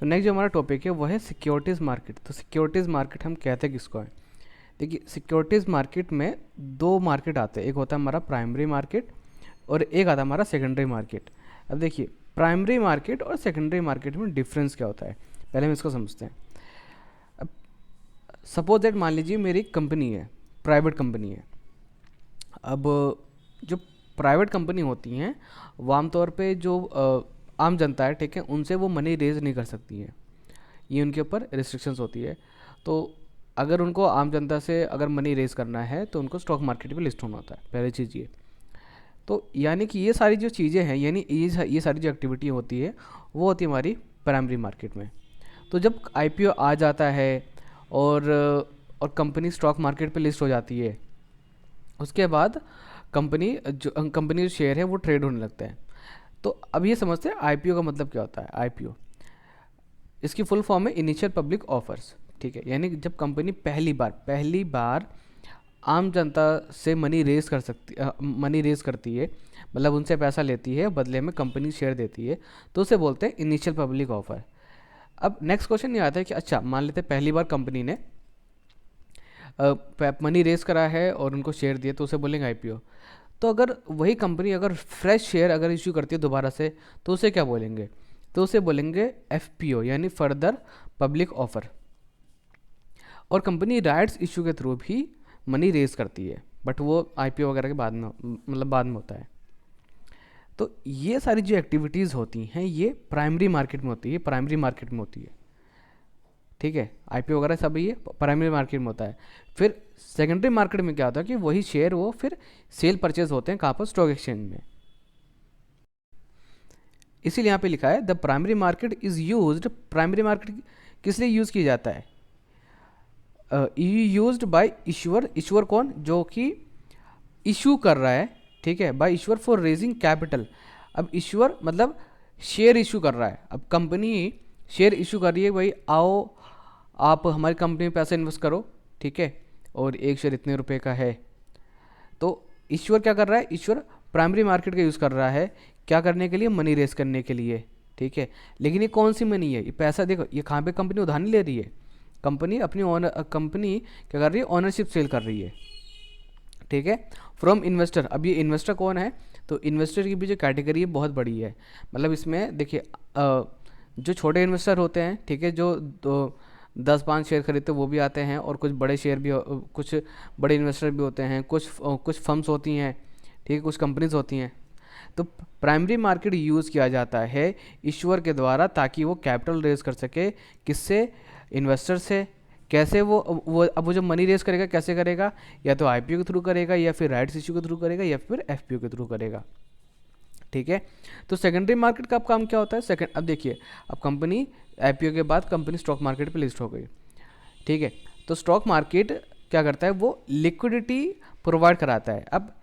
तो नेक्स्ट जो हमारा टॉपिक है वो है सिक्योरिटीज़ मार्केट। तो सिक्योरिटीज़ मार्केट हम कहते हैं किसको है? देखिए, सिक्योरिटीज़ मार्केट में दो मार्केट आते हैं, एक होता है हमारा प्राइमरी मार्केट और एक आता है हमारा सेकेंडरी मार्केट। अब देखिए, प्राइमरी मार्केट और सेकेंडरी मार्केट में डिफरेंस क्या होता है, पहले हम इसको समझते हैं। अब सपोज दैट, मान लीजिए मेरी कंपनी है, प्राइवेट कंपनी है। अब जो प्राइवेट कंपनी होती हैं वो आमतौर पे जो आम जनता है, ठीक है, उनसे वो मनी रेज नहीं कर सकती है, ये उनके ऊपर रिस्ट्रिक्शंस होती है। तो अगर उनको आम जनता से अगर मनी रेज करना है तो उनको स्टॉक मार्केट पे लिस्ट होना होता है, पहली चीज़ ये। तो यानी कि ये सारी जो चीज़ें हैं, यानी ये सारी जो एक्टिविटी होती है वो होती है हमारी प्राइमरी मार्केट में। तो जब आईपीओ आ जाता है और कंपनी स्टॉक मार्केट पे लिस्ट हो जाती है, उसके बाद कंपनी जो शेयर है वो ट्रेड होने लगता है। तो अब ये समझते हैं आईपीओ का मतलब क्या होता है। आईपीओ, इसकी फुल फॉर्म है इनिशियल पब्लिक ऑफर्स, ठीक है। यानी कि जब कंपनी पहली बार आम जनता से मनी रेज करती है, मतलब उनसे पैसा लेती है, बदले में कंपनी शेयर देती है, तो उसे बोलते हैं इनिशियल पब्लिक ऑफर। अब नेक्स्ट क्वेश्चन ये आता है कि अच्छा, मान लेते हैं पहली बार कंपनी ने मनी रेज करा है और उनको शेयर दिए, तो उसे बोलेंगे आईपीओ। तो अगर वही कंपनी अगर फ्रेश शेयर अगर इश्यू करती है दोबारा से, तो उसे क्या बोलेंगे? तो उसे बोलेंगे एफपीओ, यानी फर्दर पब्लिक ऑफर। और कंपनी राइट्स इशू के थ्रू भी मनी रेज करती है, बट वो आईपीओ वगैरह के बाद में, मतलब बाद में होता है। तो ये सारी जो एक्टिविटीज़ होती हैं ये प्राइमरी मार्केट में होती है, प्राइमरी मार्केट में होती है, ठीक है। आईपीओ वगैरह सब ये प्राइमरी मार्केट में होता है। फिर सेकेंडरी मार्केट में क्या होता है कि वही शेयर वो फिर सेल परचेज होते हैं, कहाँ पर? स्टॉक एक्सचेंज में। इसीलिए यहाँ पे लिखा है the primary market is used. Primary market किस लिए यूज़ किया जाता है? Used by issuer. इश्यूअर कौन? जो कि इशू कर रहा है, ठीक है, by issuer for raising capital. अब इश्यूअर मतलब शेयर इशू कर रहा है। अब कंपनी शेयर इशू कर रही है, भाई आओ आप हमारी कंपनी में पैसा इन्वेस्ट करो, ठीक है, और एक शेयर इतने रुपए का है। तो ईश्वर क्या कर रहा है? ईश्वर प्राइमरी मार्केट का यूज़ कर रहा है, क्या करने के लिए? मनी रेस करने के लिए, ठीक है। लेकिन ये कौन सी मनी है? ये पैसा देखो, ये कहाँ पे कंपनी उधार नहीं ले रही है, कंपनी क्या कर रही है? ओनरशिप सेल कर रही है, ठीक है, फ्रॉम इन्वेस्टर। अब ये इन्वेस्टर कौन है? तो इन्वेस्टर की भी जो कैटेगरी है बहुत बड़ी है। मतलब इसमें देखिए, जो छोटे इन्वेस्टर होते हैं, ठीक है, जो 10-5 शेयर खरीदते वो भी आते हैं, और कुछ बड़े शेयर भी कुछ बड़े इन्वेस्टर भी होते हैं, कुछ फर्म्स होती हैं, ठीक है, कुछ कंपनीज होती हैं। तो प्राइमरी मार्केट यूज़ किया जाता है इश्यूअर के द्वारा, ताकि वो कैपिटल रेज कर सके। किससे? इन्वेस्टर से। कैसे? अब वो जो मनी रेज करेगा कैसे करेगा? या तो आईपीओ के थ्रू करेगा, या फिर राइट्स इशू के थ्रू करेगा, या फिर एफपीओ के थ्रू करेगा, ठीक है। तो सेकेंडरी मार्केट का अब काम क्या होता है? अब देखिए, अब कंपनी आईपीओ के बाद कंपनी स्टॉक मार्केट पे लिस्ट हो गई, ठीक है। तो स्टॉक मार्केट क्या करता है? वो लिक्विडिटी प्रोवाइड कराता है। अब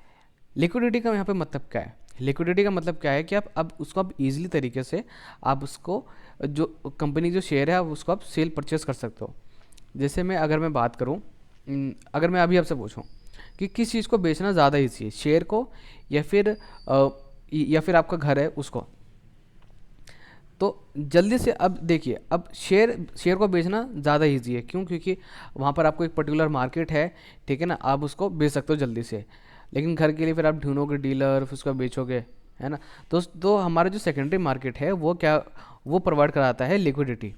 लिक्विडिटी का यहाँ पे मतलब क्या है? लिक्विडिटी का मतलब क्या है कि आप अब उसको आप इजीली तरीके से आप उसको, जो कंपनी जो शेयर है, आप उसको आप सेल परचेस कर सकते हो। जैसे अगर मैं बात करूँ, अगर मैं अभी आपसे पूछूँ कि किस चीज़ को बेचना ज़्यादा ईजी है, शेयर को या फिर आपका घर है उसको, तो जल्दी से अब देखिए, अब शेयर को बेचना ज़्यादा इजी है। क्यों? क्योंकि वहाँ पर आपको एक पर्टिकुलर मार्केट है, ठीक है ना, आप उसको बेच सकते हो जल्दी से। लेकिन घर के लिए फिर आप ढूंढोगे डीलर, फिर उसको बेचोगे, है ना। तो हमारा जो सेकेंडरी मार्केट है वो प्रोवाइड कराता है लिक्विडिटी,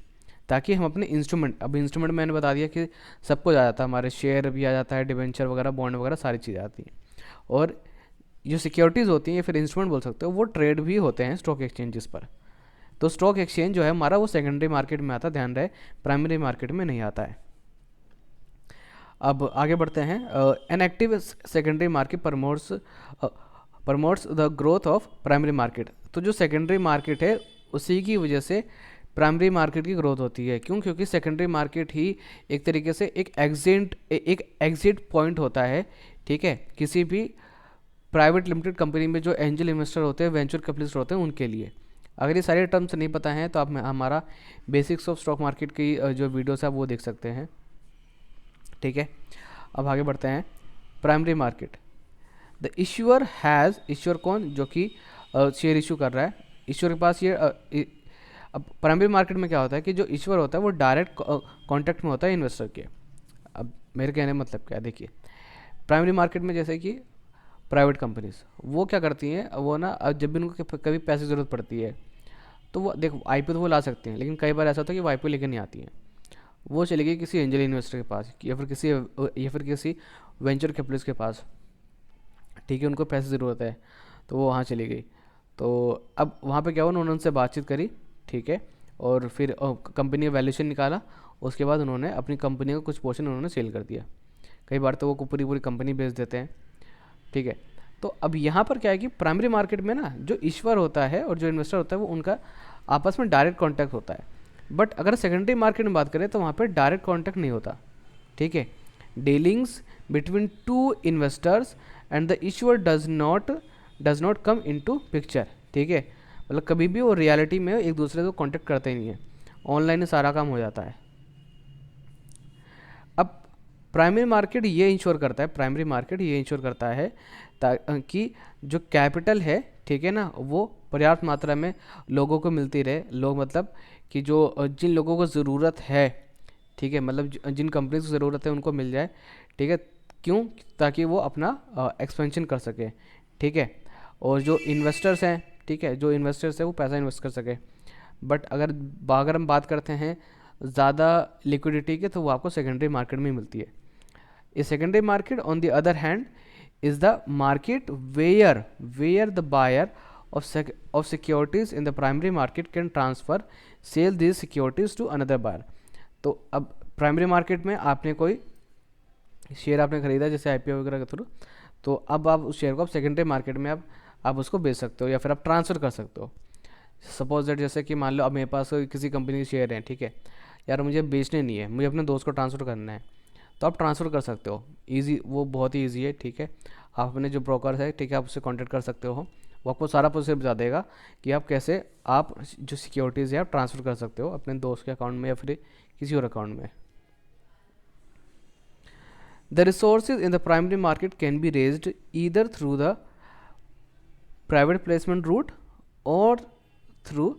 ताकि हम अपने इंस्ट्रूमेंट, अब इंस्ट्रूमेंट मैंने बता दिया कि सब कुछ आ जाता है, हमारे शेयर भी आ जाता है, डिबेंचर वगैरह, बॉन्ड वगैरह, सारी चीज़ें आती हैं। और जो सिक्योरिटीज़ होती हैं या फिर इंस्ट्रूमेंट बोल सकते हो, वो ट्रेड भी होते हैं स्टॉक एक्सचेंजेस पर। तो स्टॉक एक्सचेंज जो है हमारा वो सेकेंडरी मार्केट में आता है, ध्यान रहे, प्राइमरी मार्केट में नहीं आता है। अब आगे बढ़ते हैं। An active secondary market promotes the growth of primary market. तो जो सेकेंडरी मार्केट है उसी की वजह से प्राइमरी मार्केट की ग्रोथ होती है। क्यों? क्योंकि सेकेंडरी मार्केट ही एक तरीके से एक एग्जिट पॉइंट होता है, ठीक है, किसी भी प्राइवेट लिमिटेड कंपनी में जो एंजल इन्वेस्टर होते हैं, वेंचर कैपिटलिस्ट होते हैं, उनके लिए। अगर ये सारे टर्म्स नहीं पता हैं तो आप हमारा बेसिक्स ऑफ स्टॉक मार्केट की जो वीडियोस है वो देख सकते हैं, ठीक है। अब आगे बढ़ते हैं। प्राइमरी मार्केट, द इश्यूअर कौन? जो कि शेयर इशू कर रहा है। इश्यूअर के पास ये अब प्राइमरी मार्केट में क्या होता है कि जो इश्यूर होता है वो डायरेक्ट कॉन्टैक्ट में होता है इन्वेस्टर के। अब मेरे कहने का मतलब क्या है, देखिए प्राइमरी मार्केट में जैसे कि प्राइवेट कंपनीज वो क्या करती हैं, वो ना अब जब भी उनको कभी पैसे की ज़रूरत पड़ती है तो वो देखो आईपीओ तो वो ला सकती हैं, लेकिन कई बार ऐसा होता है कि वो आईपीओ लेकर नहीं आती हैं। वो चली गई किसी एंजल इन्वेस्टर के पास या फिर किसी वेंचर कैपिटलिस्ट के पास, ठीक है, उनको पैसे की ज़रूरत है तो वो वहाँ चली गई। तो अब वहाँ पे क्या हुआ, उन्होंने उनसे बातचीत करी, ठीक है, और फिर कंपनी का वैल्यूशन निकाला। उसके बाद उन्होंने अपनी कंपनी का कुछ पोर्शन उन्होंने सेल कर दिया। कई बार तो वो पूरी पूरी कंपनी बेच देते हैं, ठीक है। तो अब यहाँ पर क्या है कि प्राइमरी मार्केट में ना जो इश्यूर होता है और जो इन्वेस्टर होता है वो उनका आपस में डायरेक्ट कॉन्टैक्ट होता है। बट अगर सेकेंडरी मार्केट में बात करें तो वहाँ पर डायरेक्ट कॉन्टैक्ट नहीं होता, ठीक है। Dealings between two investors and the issuer does not come into picture, ठीक है। मतलब कभी भी वो रियलिटी में एक दूसरे को कांटेक्ट करते ही नहीं है, ऑनलाइन सारा काम हो जाता है। अब प्राइमरी मार्केट ये इंश्योर करता है, प्राइमरी मार्केट ये इंश्योर करता है कि जो कैपिटल है, ठीक है ना, वो पर्याप्त मात्रा में लोगों को मिलती रहे। लोग मतलब कि जो जिन लोगों को ज़रूरत है, ठीक है, मतलब जिन कंपनीज को ज़रूरत है उनको मिल जाए, ठीक है। क्यों? ताकि वो अपना एक्सपेंशन कर सके, ठीक है। और जो इन्वेस्टर्स हैं, ठीक है, जो इन्वेस्टर्स हैं वो पैसा इन्वेस्ट कर सके। बट अगर हम बात करते हैं ज़्यादा लिक्विडिटी के, तो वो आपको सेकेंडरी मार्केट में मिलती है। इस secondary market on the other hand is the market where the buyer of securities in the primary market can transfer sell these securities to another buyer। तो अब प्राइमरी मार्केट में आपने कोई शेयर आपने खरीदा जैसे आईपीओ वगैरह के थ्रू, तो अब आप उस शेयर को आप सेकेंडरी मार्केट में आप उसको बेच सकते हो या फिर आप ट्रांसफ़र कर सकते हो। सपोज दैट जैसे कि मान लो अब मेरे पास किसी कंपनी के शेयर हैं, ठीक है, यार मुझे बेचने नहीं है, मुझे अपने दोस्त को ट्रांसफ़र करना है, तो आप ट्रांसफ़र कर सकते हो। ईजी, वो बहुत ही ईजी है, ठीक है। आप अपने जो ब्रोकर है, ठीक है, आप उससे कॉन्टेक्ट कर सकते हो, वो आपको सारा प्रोसेस बता देगा कि आप कैसे आप जो सिक्योरिटीज़ है आप ट्रांसफ़र कर सकते हो अपने दोस्त के अकाउंट में या फिर किसी और अकाउंट में। The resources in the primary market can be raised either through the private placement route or through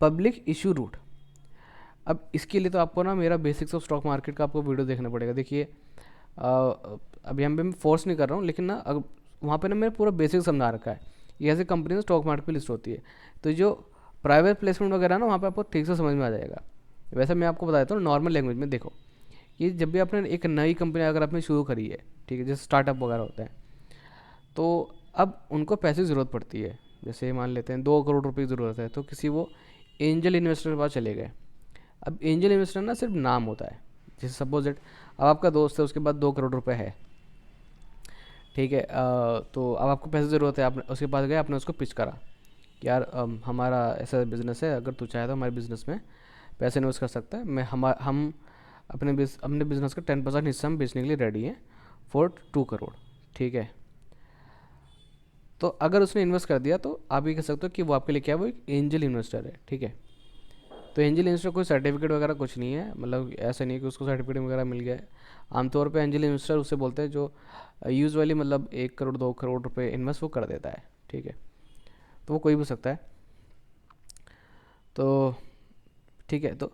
public issue route। अब इसके लिए तो आपको ना मेरा बेसिक्स ऑफ स्टॉक मार्केट का आपको वीडियो देखना पड़ेगा। देखिए अभी यहाँ पे मैं फोर्स नहीं कर रहा हूँ, लेकिन ना अगर वहाँ पे ना मेरा पूरा बेसिक समझा रखा है। ये ऐसे कंपनी स्टॉक मार्केट पे लिस्ट होती है, तो जो प्राइवेट प्लेसमेंट वगैरह ना वहाँ पे आपको ठीक से समझ में आ जाएगा। वैसे मैं आपको बता देता हूँ नॉर्मल लैंग्वेज में। देखो कि जब भी आपने एक नई कंपनी अगर आपने शुरू करी है, ठीक है, जैसे स्टार्टअप वगैरह होता है, तो अब उनको पैसे की ज़रूरत पड़ती है। जैसे मान लेते हैं 2 करोड़ रुपये की ज़रूरत है, तो किसी वो एंजल इन्वेस्टर के पास चले गए। अब एंजल इन्वेस्टर ना सिर्फ नाम होता है। जैसे सपोज दैट अब आपका दोस्त है, उसके पास 2 करोड़ रुपये है, ठीक है, तो अब आपको पैसे की ज़रूरत है, आपने उसके पास गए, आपने उसको पिच करा कि यार हमारा ऐसा बिज़नेस है, अगर तू चाहे तो हमारे बिज़नेस में पैसे इन्वेस्ट कर सकता है। हम अपने बिज़नेस का 10% हिस्सा हम बेचने के लिए रेडी हैं फॉर 2 करोड़, ठीक है। तो अगर उसने इन्वेस्ट कर दिया तो आप ये कह सकते हो कि वो आपके लिए क्या है, वो एक एंजल इन्वेस्टर है, ठीक है। तो एंजल इन्वेस्टर कोई सर्टिफिकेट वगैरह कुछ नहीं है, मतलब ऐसा नहीं है कि उसको सर्टिफिकेट वगैरह मिल गया है। आमतौर पे एंजल इन्वेस्टर उसे बोलते हैं जो यूजुअली मतलब 1 करोड़ 2 करोड़ रुपए इन्वेस्ट वो कर देता है, ठीक है। तो वो कोई भी हो सकता है। तो ठीक है, तो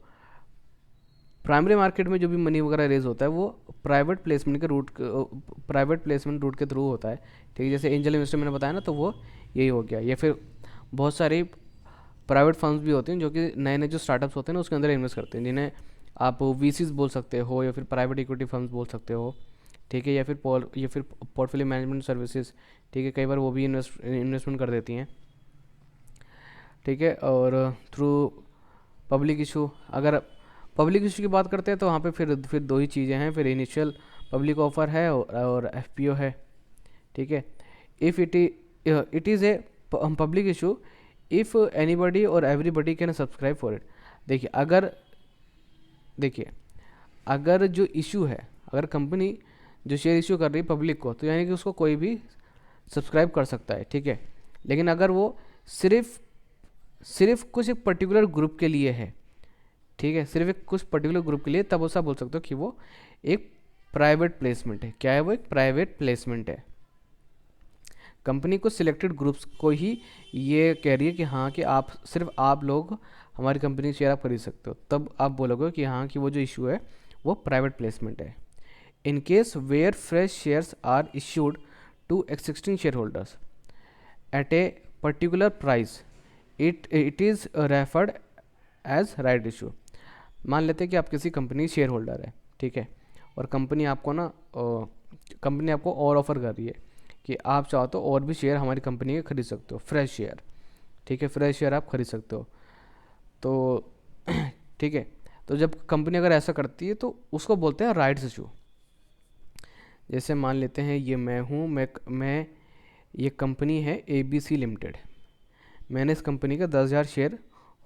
प्राइमरी मार्केट में जो भी मनी वगैरह रेज होता है वो प्राइवेट प्लेसमेंट के थ्रू होता है, ठीक है। जैसे एंजल इन्वेस्टर मैंने बताया ना, तो वो यही हो गया। या फिर बहुत सारी प्राइवेट फंड्स भी होते हैं जो कि नए नए जो स्टार्टअप्स होते हैं ना उसके अंदर इन्वेस्ट करते हैं, जिन्हें आप वीसीज बोल सकते हो या फिर प्राइवेट इक्विटी फंड्स बोल सकते हो, ठीक है। या फिर पोर्टफोलियो मैनेजमेंट सर्विसेज, ठीक है, कई बार वो भी इन्वेस्टमेंट कर देती हैं, ठीक है। और थ्रू पब्लिक इशू, अगर पब्लिक इशू की बात करते हैं तो वहाँ पे फिर 2 ही चीज़ें हैं। फिर इनिशियल पब्लिक ऑफर है और एफपीओ है, ठीक है। If it is a public issue if anybody और everybody can subscribe for it. देखिए अगर जो इशू है, अगर कंपनी जो शेयर इशू कर रही है पब्लिक को, तो यानी कि उसको कोई भी सब्सक्राइब कर सकता है, ठीक है। लेकिन अगर वो सिर्फ कुछ एक पर्टिकुलर ग्रुप के लिए है, ठीक है, सिर्फ एक कुछ पर्टिकुलर ग्रुप के लिए, तब ऐसा बोल सकते हो कि वो एक प्राइवेट प्लेसमेंट है। क्या है वो? एक प्राइवेट प्लेसमेंट है। कंपनी को सिलेक्टेड ग्रुप्स को ही ये कह रही है कि हाँ कि आप सिर्फ आप लोग हमारी कंपनी शेयर आप खरीद सकते हो, तब आप बोलोगे कि हाँ कि वो जो इशू है वो प्राइवेट प्लेसमेंट है। In case where fresh shares are issued to existing shareholders at a particular price, it is referred as right issue. मान लेते हैं कि आप किसी कंपनी शेयर होल्डर है, ठीक है, और कंपनी आपको और ऑफ़र कर रही है कि आप चाहो तो और भी शेयर हमारी कंपनी के खरीद सकते हो, फ्रेश शेयर, ठीक है, फ्रेश शेयर आप खरीद सकते हो। तो ठीक है, तो जब कंपनी अगर ऐसा करती है तो उसको बोलते हैं राइट्स इशू। जैसे मान लेते हैं ये मैं हूँ, मैं ये कंपनी है ABC लिमिटेड, मैंने इस कंपनी के 10,000 शेयर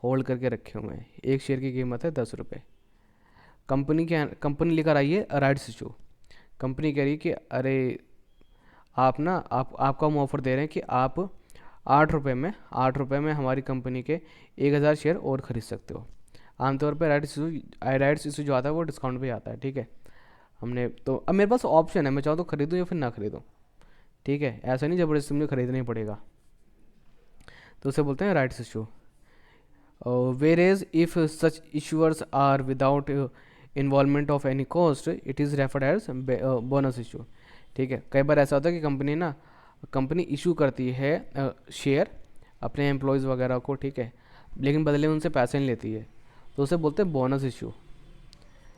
होल्ड करके रखे हुए हैं, एक शेयर की कीमत है 10 रुपये। कंपनी लेकर आई है राइट्स इशू। कंपनी कह रही है कि अरे आपका हम ऑफ़र दे रहे हैं कि आप 8 रुपये में हमारी कंपनी के 1,000 शेयर और ख़रीद सकते हो। आमतौर पर राइट्स इशू जो आता है वो डिस्काउंट पे आता है, ठीक है। हमने तो अब मेरे पास ऑप्शन है, मैं चाहूँ तो ख़रीदूँ या फिर ना ख़रीदूँ, ठीक है, ऐसा नहीं ज़बरदस्ती मुझे ख़रीदना ही पड़ेगा, तो उसे बोलते हैं rights issue. Whereas if such issuers are without involvement of any cost, it is referred as bonus issue। ठीक है, कई बार ऐसा होता है कि कंपनी इशू करती है शेयर अपने एम्प्लॉयज़ वगैरह को, ठीक है, लेकिन बदले में उनसे पैसे नहीं लेती है, तो उसे बोलते हैं बोनस इशू।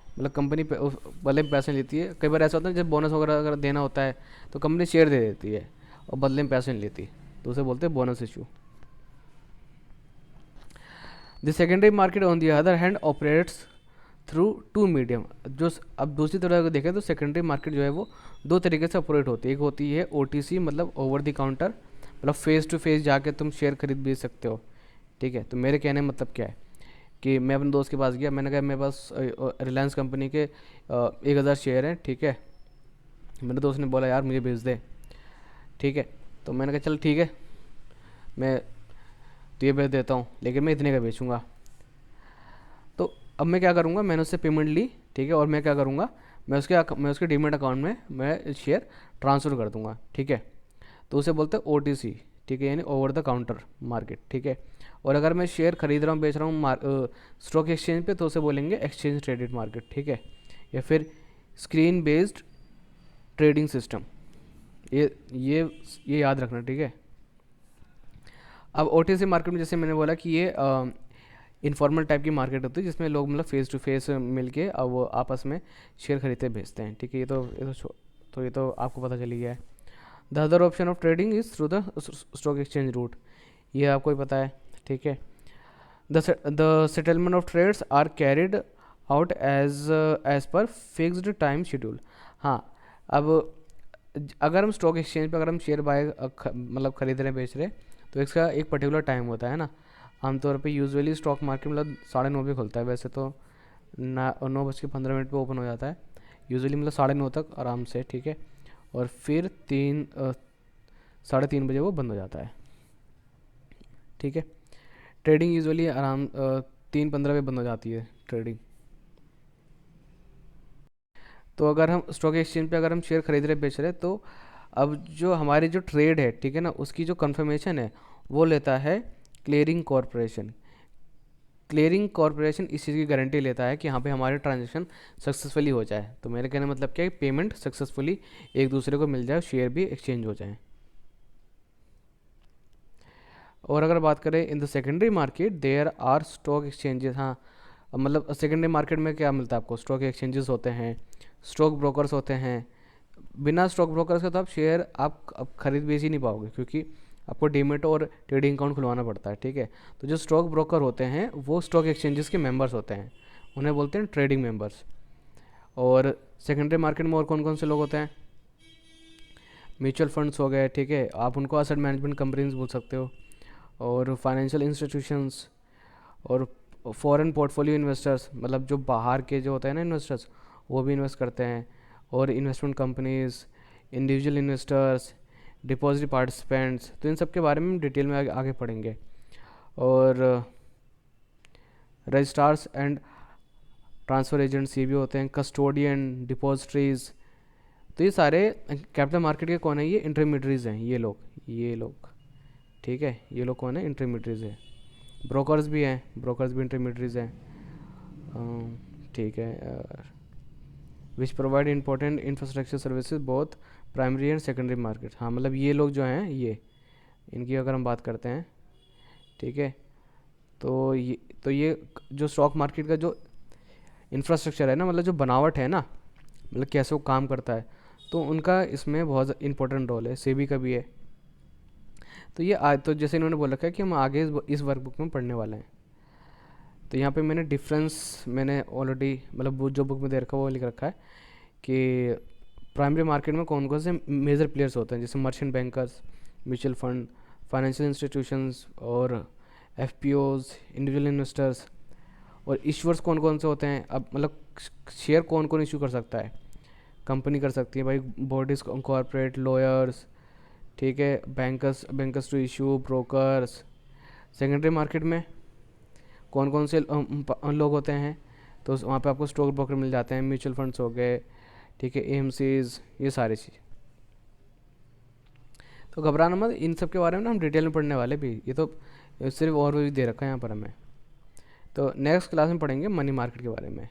मतलब कंपनी बदले में पैसे नहीं लेती है। कई बार ऐसा होता है जब बोनस वगैरह अगर देना होता है तो कंपनी शेयर दे देती है और बदले में पैसे नहीं लेती, तो उसे बोलते हैं bonus issue. The secondary market on the other hand operates through two medium. जो अब दूसरी तरह अगर देखें तो सेकेंडरी मार्केट जो है वो दो तरीके से ऑपरेट होती है। एक होती है OTC, मतलब ओवर द काउंटर, मतलब फेस टू फेस जाके तुम शेयर खरीद बेच सकते हो, ठीक है। तो मेरे कहने में मतलब क्या है कि मैं अपने दोस्त के पास गया, मैंने कहा मेरे पास रिलायंस कंपनी के 1,000 शेयर हैं, ठीक है। मेरे दोस्त ने बोला यार मुझे भेज दे, ठीक है। तो मैंने कहा चल ठीक है, मैं तो ये बेच देता हूँ, लेकिन मैं इतने का बेचूंगा। तो अब मैं क्या करूँगा, मैंने उससे पेमेंट ली, ठीक है, और मैं क्या करूँगा, मैं उसके डीमेट अकाउंट में मैं शेयर ट्रांसफ़र कर दूँगा, ठीक है। तो उसे बोलते हैं OTC, ठीक है, यानी ओवर द काउंटर मार्केट, ठीक है। और अगर मैं शेयर खरीद रहा हूँ बेच रहा हूँ स्टॉक एक्सचेंज पे, तो उसे बोलेंगे एक्सचेंज ट्रेडेड मार्केट, ठीक है, या फिर स्क्रीन बेस्ड ट्रेडिंग सिस्टम। ये याद रखना, ठीक है। अब OTC मार्केट में जैसे मैंने बोला कि ये इनफॉर्मल टाइप की मार्केट होती है जिसमें लोग मतलब फेस टू फेस मिलके अब वो आपस में शेयर खरीदते भेजते हैं, ठीक है। ये तो आपको पता चली गया है। The other option of trading is through the stock exchange route, ये आपको ही पता है, ठीक है। The settlement of trades are carried out as per fixed time schedule. हाँ, अब अगर हम स्टॉक एक्सचेंज पर अगर हम शेयर मतलब खरीद रहे हैं बेच रहे हैं, तो इसका एक पर्टिकुलर टाइम होता है ना। आमतौर पे यूजुअली स्टॉक मार्केट मतलब 9:30 बजे खुलता है, वैसे तो 9:15 पे ओपन हो जाता है यूजुअली, मतलब 9:30 तक आराम से, ठीक है। और फिर 3-3:30 बजे वो बंद हो जाता है, ठीक है। ट्रेडिंग यूजुअली 3:15 पे बंद हो जाती है ट्रेडिंग। तो अगर हम स्टॉक एक्सचेंज पे अगर हम शेयर खरीद रहे बेच रहे, तो अब जो हमारी जो ट्रेड है, ठीक है ना, उसकी जो कंफर्मेशन है वो लेता है क्लियरिंग कॉरपोरेशन। क्लियरिंग कॉरपोरेशन इस चीज़ की गारंटी लेता है कि यहाँ पे हमारे ट्रांजेक्शन सक्सेसफुली हो जाए। तो मेरे कहने मतलब क्या है, पेमेंट सक्सेसफुली एक दूसरे को मिल जाए, शेयर भी एक्सचेंज हो जाए। और अगर बात करें in the secondary market there are stock exchanges. हाँ, मतलब सेकेंडरी मार्केट में क्या मिलता है आपको, स्टॉक एक्सचेंजेस होते हैं, स्टॉक ब्रोकर्स होते हैं। बिना स्टॉक ब्रोकर्स के तो आप शेयर आप खरीद बेच ही नहीं पाओगे, क्योंकि आपको डीमेट और ट्रेडिंग अकाउंट खुलवाना पड़ता है, ठीक है। तो जो स्टॉक ब्रोकर होते हैं वो स्टॉक एक्सचेंजेस के मेंबर्स होते हैं, उन्हें बोलते हैं ट्रेडिंग मेंबर्स। और सेकेंडरी मार्केट में और कौन कौन से लोग होते हैं, म्यूचुअल फंड्स हो गए, ठीक है, आप उनको असेट मैनेजमेंट कंपनीज बोल सकते हो, और फाइनेंशियल इंस्टीट्यूशंस, और फॉरेन पोर्टफोलियो इन्वेस्टर्स, मतलब जो बाहर के जो होते हैं ना इन्वेस्टर्स, वो भी इन्वेस्ट करते हैं, और investment companies, individual investors, deposit participants. तो इन सब के बारे में हम डिटेल में आगे पढ़ेंगे। और रजिस्ट्रार्स एंड ट्रांसफ़र एजेंट्स ये भी होते हैं, कस्टोडियन, डिपॉजिटरीज। तो ये सारे कैपिटल मार्केट के कौन है, ये इंटरमीडियरीज हैं, ये लोग, ठीक है, ये लोग कौन है, इंटरमीडियरीज है। ब्रोकर्स भी हैं, ब्रोकर्स भी इंटरमीडियरीज हैं, ठीक है। Which provide important infrastructure services both primary and secondary market. हाँ मतलब ये लोग जो हैं, ये इनकी अगर हम बात करते हैं, ठीक है, तो ये जो स्टॉक मार्केट का जो इंफ्रास्ट्रक्चर है ना, मतलब जो बनावट है ना, मतलब कैसे वो काम करता है, तो उनका इसमें बहुत इंपॉर्टेंट रोल है, सेबी का भी है। तो ये आज तो जैसे इन्होंने बोल रखा है कि हम आगे इस वर्कबुक में पढ़ने वाले हैं। तो यहाँ पे मैंने डिफरेंस मैंने ऑलरेडी मतलब वो जो बुक में दे रखा है वो लिख रखा है कि प्राइमरी मार्केट में कौन कौन से मेजर प्लेयर्स होते हैं, जैसे merchant bankers, mutual fund, financial institutions और एफपीओज, इंडिविजुअल इन्वेस्टर्स। और इश्यूअर्स कौन कौन से होते हैं, अब मतलब शेयर कौन कौन इशू कर सकता है, कंपनी कर सकती है भाई, बॉडीज, कॉरपोरेट, लॉयर्स, ठीक है, bankers to issue, brokers. Secondary market में कौन कौन से लोग होते हैं, तो वहाँ पे आपको स्टॉक ब्रोकर मिल जाते हैं, म्यूचुअल फंड्स हो गए, ठीक है, एएमसीज, ये सारी चीज़। तो घबराना मत, इन सब के बारे में ना हम डिटेल में पढ़ने वाले भी, ये तो सिर्फ और भी दे रखा है यहाँ पर हमें। तो नेक्स्ट क्लास में पढ़ेंगे मनी मार्केट के बारे में।